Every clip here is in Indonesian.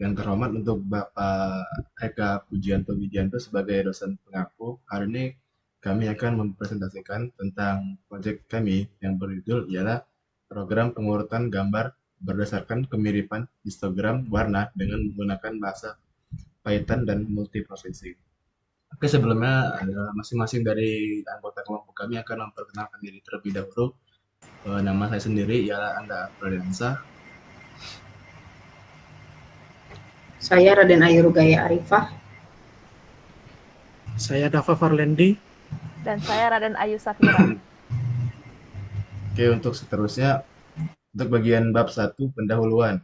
Yang terhormat untuk Bapak Eka Pujianto Widianto sebagai dosen pengaku. Hari ini kami akan mempresentasikan tentang proyek kami yang berjudul ialah program pengurutan gambar berdasarkan kemiripan histogram warna dengan menggunakan bahasa Python dan multiprocessing. Oke, sebelumnya masing-masing dari anggota kelompok kami akan memperkenalkan diri terlebih dahulu. Nama saya sendiri ialah Angga Apriliansa. Saya Raden Ayu Rugaya Arifah. Saya Dava Farlendi. Dan saya Raden Ayu Safira. Oke, untuk seterusnya, untuk bagian bab 1 pendahuluan.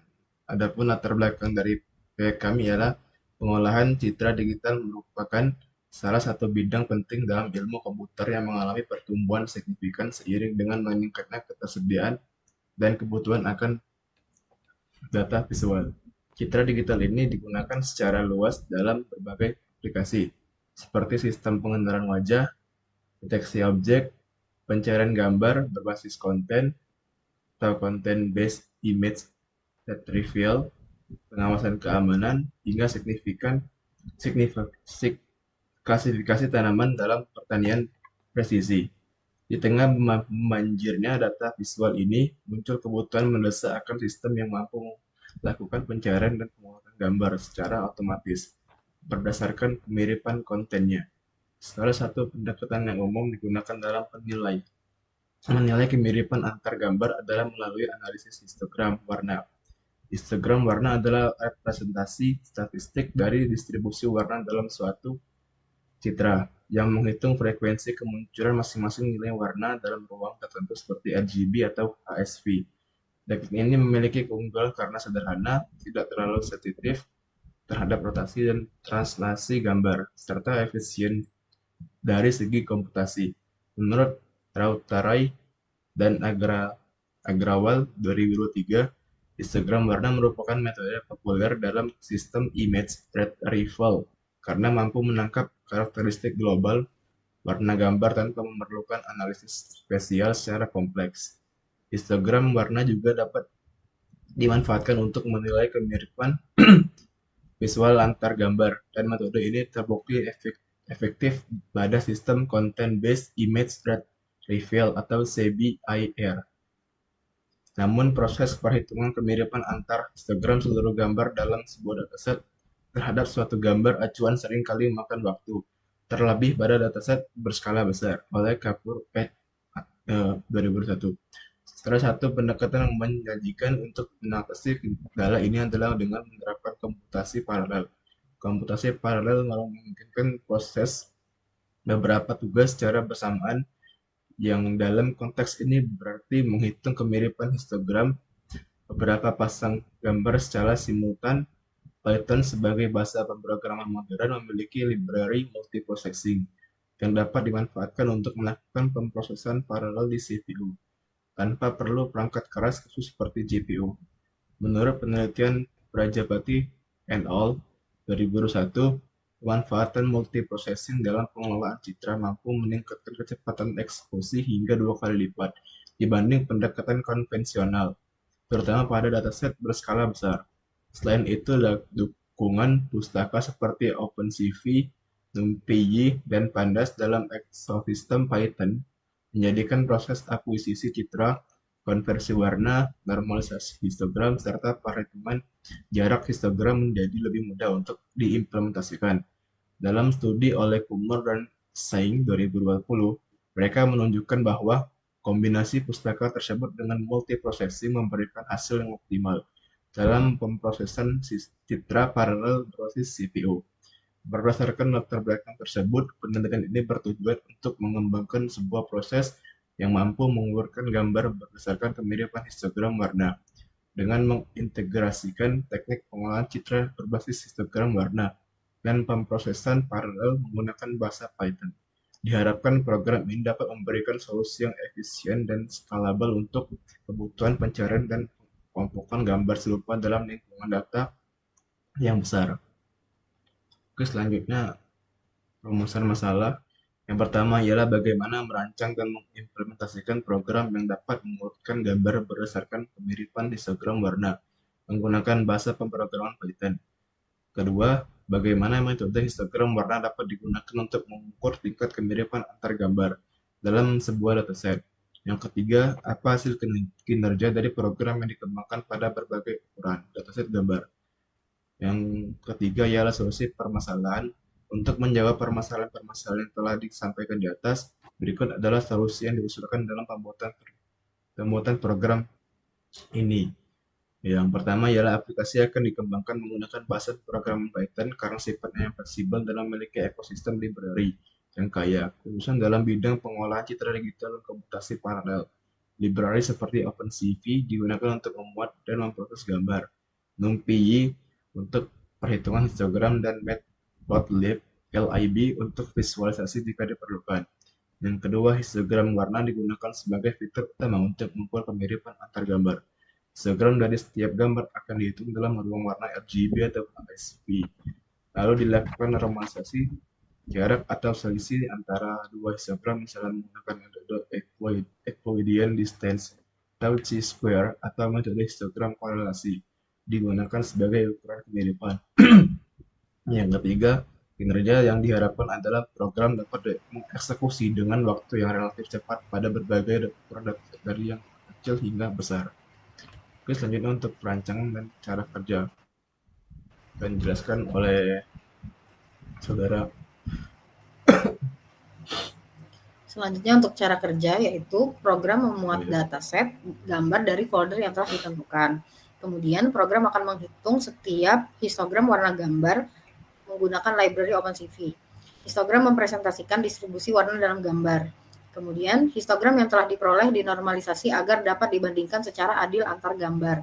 Adapun latar belakang dari proyek kami ialah pengolahan citra digital merupakan salah satu bidang penting dalam ilmu komputer yang mengalami pertumbuhan signifikan seiring dengan meningkatnya ketersediaan dan kebutuhan akan data visual. Citra digital ini digunakan secara luas dalam berbagai aplikasi, seperti sistem pengenalan wajah, deteksi objek, pencarian gambar berbasis konten, atau content-based image retrieval, pengawasan keamanan, hingga klasifikasi tanaman dalam pertanian presisi. Di tengah memanjirnya data visual ini, muncul kebutuhan mendesak akan sistem yang mampu melakukan pencarian dan pengolahan gambar secara otomatis berdasarkan kemiripan kontennya. Salah satu pendekatan yang umum digunakan dalam menilai kemiripan antar gambar adalah melalui analisis histogram warna. Histogram warna adalah representasi statistik dari distribusi warna dalam suatu citra yang menghitung frekuensi kemunculan masing-masing nilai warna dalam ruang tertentu seperti RGB atau HSV. Teknik ini memiliki keunggulan karena sederhana, tidak terlalu sensitif terhadap rotasi dan translasi gambar, serta efisien dari segi komputasi. Menurut Rautarai dan Agrawal 2023, histogram warna merupakan metode populer dalam sistem image retrieval karena mampu menangkap karakteristik global warna gambar tanpa memerlukan analisis spesial secara kompleks. Histogram warna juga dapat dimanfaatkan untuk menilai kemiripan visual antar gambar, dan metode ini terbukti efektif pada sistem Content-Based Image Retrieval atau CBIR. Namun, proses perhitungan kemiripan antar histogram seluruh gambar dalam sebuah dataset terhadap suatu gambar acuan seringkali memakan waktu, terlebih pada dataset berskala besar, oleh Kapoor et 2001. Salah satu pendekatan yang menjanjikan untuk mengatasi kendala ini adalah dengan menerapkan komputasi paralel. Komputasi paralel memungkinkan proses beberapa tugas secara bersamaan, yang dalam konteks ini berarti menghitung kemiripan histogram beberapa pasang gambar secara simultan. Python sebagai bahasa pemrograman modern memiliki library multiprocessing yang dapat dimanfaatkan untuk melakukan pemrosesan paralel di CPU tanpa perlu perangkat keras khusus seperti GPU. Menurut penelitian Prajapati et al. 2001, pemanfaatan multiprocessing dalam pengelolaan citra mampu meningkatkan kecepatan eksekusi hingga 2 kali lipat dibanding pendekatan konvensional, terutama pada dataset berskala besar. Selain itu, dukungan pustaka seperti OpenCV, NumPy, dan Pandas dalam ekosistem Python menjadikan proses akuisisi citra, konversi warna, normalisasi histogram, serta perhitungan jarak histogram menjadi lebih mudah untuk diimplementasikan. Dalam studi oleh Kummer dan Saing 2020, mereka menunjukkan bahwa kombinasi pustaka tersebut dengan multiprocessing memberikan hasil yang optimal dalam pemrosesan citra paralel berbasis CPU. Berdasarkan latar belakang tersebut, penelitian ini bertujuan untuk mengembangkan sebuah proses yang mampu mengukurkan gambar berdasarkan kemiripan histogram warna dengan mengintegrasikan teknik pengolahan citra berbasis histogram warna dan pemrosesan paralel menggunakan bahasa Python. Diharapkan program ini dapat memberikan solusi yang efisien dan scalable untuk kebutuhan pencarian dan kelompokan gambar serupa dalam lingkungan data yang besar. Oke, selanjutnya rumusan masalah. Yang pertama ialah bagaimana merancang dan mengimplementasikan program yang dapat mengurutkan gambar berdasarkan kemiripan histogram warna menggunakan bahasa pemrograman Python. Kedua, bagaimana metode histogram warna dapat digunakan untuk mengukur tingkat kemiripan antar gambar dalam sebuah dataset. Yang ketiga, apa hasil kinerja dari program yang dikembangkan pada berbagai ukuran dataset gambar. Yang ketiga ialah solusi permasalahan. Untuk menjawab permasalahan-permasalahan yang telah disampaikan di atas, berikut adalah solusi yang diusulkan dalam pembuatan program ini. Yang pertama ialah aplikasi akan dikembangkan menggunakan bahasa pemrograman Python karena sifatnya yang fleksibel dalam memiliki ekosistem library yang kaya, khususnya dalam bidang pengolahan citra digital dan komputasi paralel. Library seperti OpenCV digunakan untuk memuat dan memproses gambar, NumPy untuk perhitungan histogram, dan Matplotlib (LIB) untuk visualisasi jika diperlukan. Yang kedua, histogram warna digunakan sebagai fitur utama untuk mengukur kemiripan antar gambar. Histogram dari setiap gambar akan dihitung dalam ruang warna RGB atau ASV. Lalu dilakukan normalisasi jarak atau selisih antara dua histogram, misalnya menggunakan metode Euclidean distance atau chi-square atau metode histogram korelasi digunakan sebagai ukuran kemiripan. Yang ketiga, kinerja yang diharapkan adalah program dapat mengeksekusi dengan waktu yang relatif cepat pada berbagai ukuran dari yang kecil hingga besar. Oke, selanjutnya untuk perancangan dan cara kerja akan dijelaskan oleh saudara. Selanjutnya untuk cara kerja, yaitu program memuat dataset gambar dari folder yang telah ditentukan. Kemudian program akan menghitung setiap histogram warna gambar menggunakan library OpenCV. Histogram mempresentasikan distribusi warna dalam gambar. Kemudian histogram yang telah diperoleh dinormalisasi agar dapat dibandingkan secara adil antar gambar.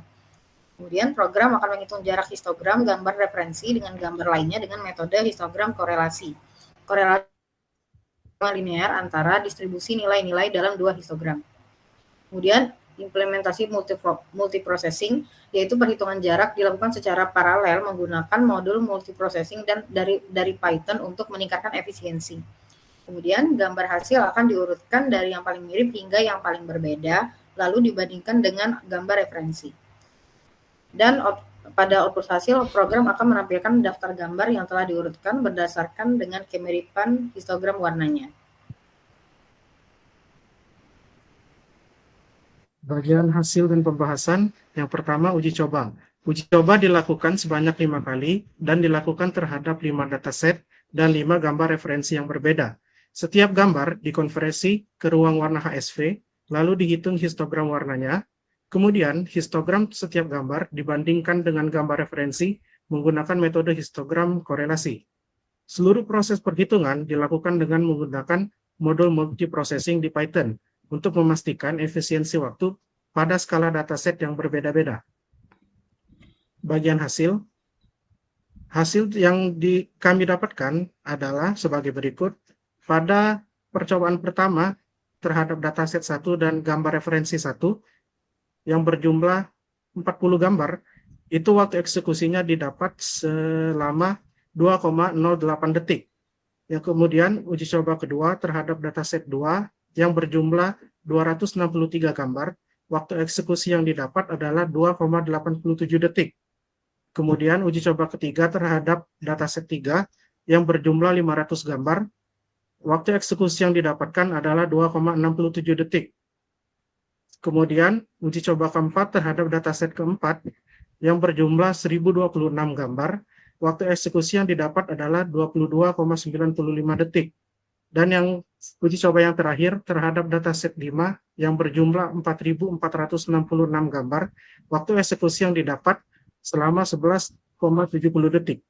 Kemudian program akan menghitung jarak histogram gambar referensi dengan gambar lainnya dengan metode histogram korelasi. Korelasi linear antara distribusi nilai-nilai dalam dua histogram. Kemudian implementasi multiprocessing, yaitu perhitungan jarak dilakukan secara paralel menggunakan modul multiprocessing dan dari Python untuk meningkatkan efisiensi. Kemudian gambar hasil akan diurutkan dari yang paling mirip hingga yang paling berbeda, lalu dibandingkan dengan gambar referensi. Dan pada output hasil, program akan menampilkan daftar gambar yang telah diurutkan berdasarkan dengan kemiripan histogram warnanya. Bagian hasil dan pembahasan. Yang pertama, uji coba. Uji coba dilakukan sebanyak 5 kali dan dilakukan terhadap 5 dataset dan 5 gambar referensi yang berbeda. Setiap gambar dikonversi ke ruang warna HSV, lalu dihitung histogram warnanya. Kemudian, histogram setiap gambar dibandingkan dengan gambar referensi menggunakan metode histogram korelasi. Seluruh proses perhitungan dilakukan dengan menggunakan modul multiprocessing di Python untuk memastikan efisiensi waktu pada skala dataset yang berbeda-beda. Bagian hasil. Hasil yang kami dapatkan adalah sebagai berikut. Pada percobaan pertama terhadap dataset 1 dan gambar referensi 1 yang berjumlah 40 gambar, itu waktu eksekusinya didapat selama 2,08 detik. Yang kemudian uji coba kedua terhadap dataset 2 yang berjumlah 263 gambar, waktu eksekusi yang didapat adalah 2,87 detik. Kemudian uji coba ketiga terhadap dataset 3 yang berjumlah 500 gambar, waktu eksekusi yang didapatkan adalah 2,67 detik. Kemudian uji coba keempat terhadap dataset keempat yang berjumlah 1026 gambar, waktu eksekusi yang didapat adalah 22,95 detik. Dan yang uji coba yang terakhir terhadap dataset 5 yang berjumlah 4.466 gambar, waktu eksekusi yang didapat selama 11,70 detik.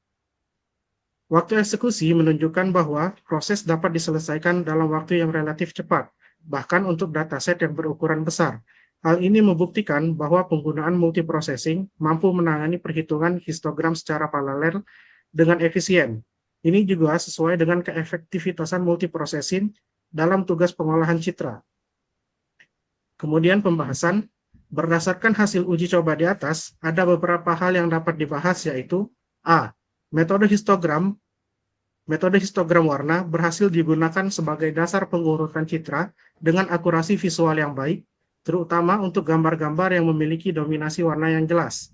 Waktu eksekusi menunjukkan bahwa proses dapat diselesaikan dalam waktu yang relatif cepat, bahkan untuk dataset yang berukuran besar. Hal ini membuktikan bahwa penggunaan multiprocessing mampu menangani perhitungan histogram secara paralel dengan efisien. Ini juga sesuai dengan keefektivitasan multiprocessing dalam tugas pengolahan citra. Kemudian pembahasan, berdasarkan hasil uji coba di atas, ada beberapa hal yang dapat dibahas, yaitu A. Metode histogram warna berhasil digunakan sebagai dasar pengurutan citra dengan akurasi visual yang baik, terutama untuk gambar-gambar yang memiliki dominasi warna yang jelas.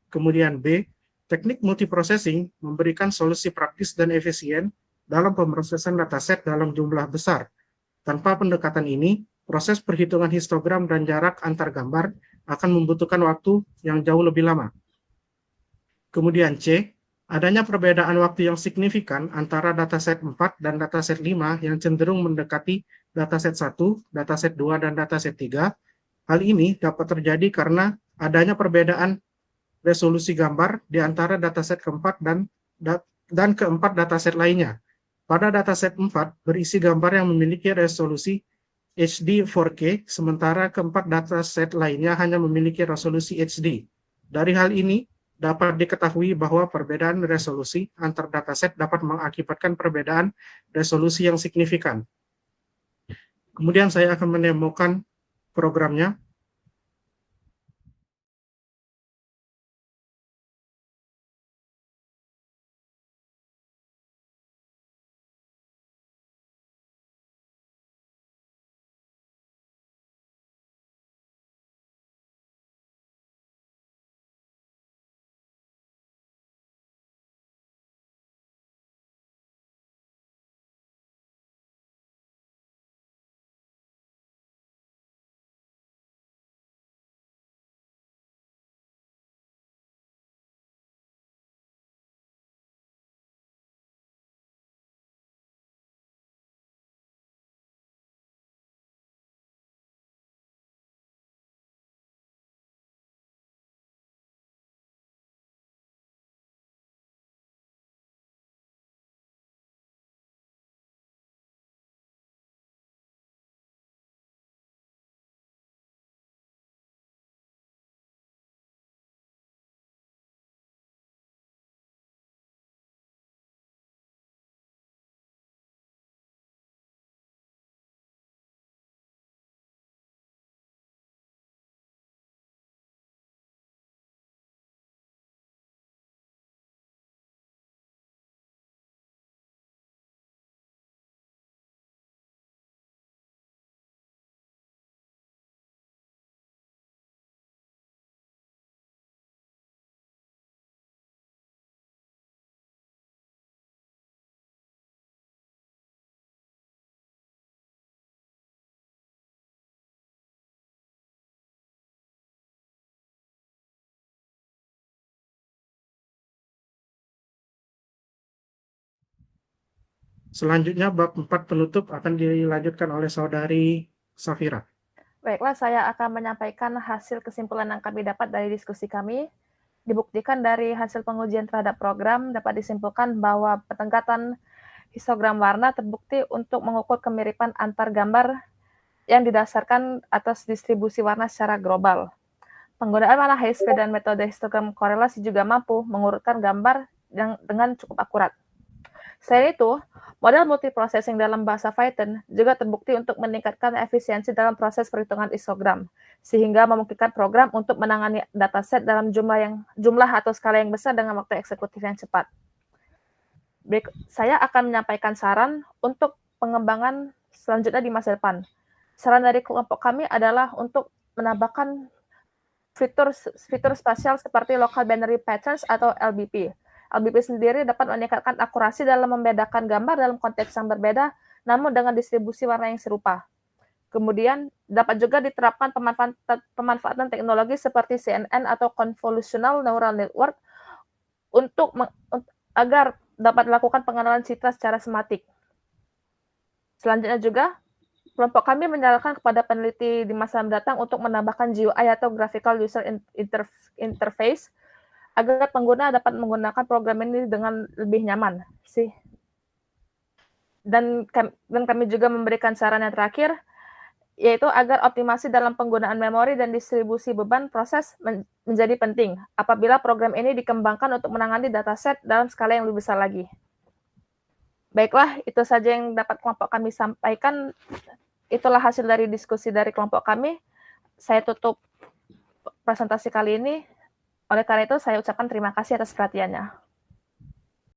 Kemudian B, teknik multiprocessing memberikan solusi praktis dan efisien dalam pemrosesan dataset dalam jumlah besar. Tanpa pendekatan ini, proses perhitungan histogram dan jarak antar gambar akan membutuhkan waktu yang jauh lebih lama. Kemudian C, adanya perbedaan waktu yang signifikan antara dataset 4 dan dataset 5 yang cenderung mendekati dataset 1, dataset 2, dan dataset 3. Hal ini dapat terjadi karena adanya perbedaan resolusi gambar di antara dataset keempat dan keempat dataset lainnya. Pada dataset 4 berisi gambar yang memiliki resolusi HD 4K, sementara keempat dataset lainnya hanya memiliki resolusi HD. Dari hal ini, dapat diketahui bahwa perbedaan resolusi antar dataset dapat mengakibatkan perbedaan resolusi yang signifikan. Kemudian saya akan menemukan programnya. Selanjutnya bab 4 penutup akan dilanjutkan oleh saudari Safira. Baiklah, saya akan menyampaikan hasil kesimpulan yang kami dapat dari diskusi kami. Dibuktikan dari hasil pengujian terhadap program, dapat disimpulkan bahwa peningkatan histogram warna terbukti untuk mengukur kemiripan antar gambar yang didasarkan atas distribusi warna secara global. Penggunaan warna HSV dan metode histogram korelasi juga mampu mengurutkan gambar dengan cukup akurat. Selain itu, model multiprocessing dalam bahasa Python juga terbukti untuk meningkatkan efisiensi dalam proses perhitungan histogram, sehingga memungkinkan program untuk menangani dataset dalam jumlah atau skala yang besar dengan waktu eksekutif yang cepat. Saya akan menyampaikan saran untuk pengembangan selanjutnya di masa depan. Saran dari kelompok kami adalah untuk menambahkan fitur spasial seperti Local Binary Patterns atau LBP. LBP sendiri dapat meningkatkan akurasi dalam membedakan gambar dalam konteks yang berbeda, namun dengan distribusi warna yang serupa. Kemudian, dapat juga diterapkan pemanfaatan teknologi seperti CNN atau Convolutional Neural Network agar dapat dilakukan pengenalan citra secara sematik. Selanjutnya juga, kelompok kami menyarankan kepada peneliti di masa mendatang untuk menambahkan GUI atau Graphical User Interface agar pengguna dapat menggunakan program ini dengan lebih nyaman. Dan kami juga memberikan saran yang terakhir, yaitu agar optimasi dalam penggunaan memori dan distribusi beban proses menjadi penting apabila program ini dikembangkan untuk menangani dataset dalam skala yang lebih besar lagi. Baiklah, itu saja yang dapat kelompok kami sampaikan. Itulah hasil dari diskusi dari kelompok kami. Saya tutup presentasi kali ini. Oleh karena itu, saya ucapkan terima kasih atas perhatiannya.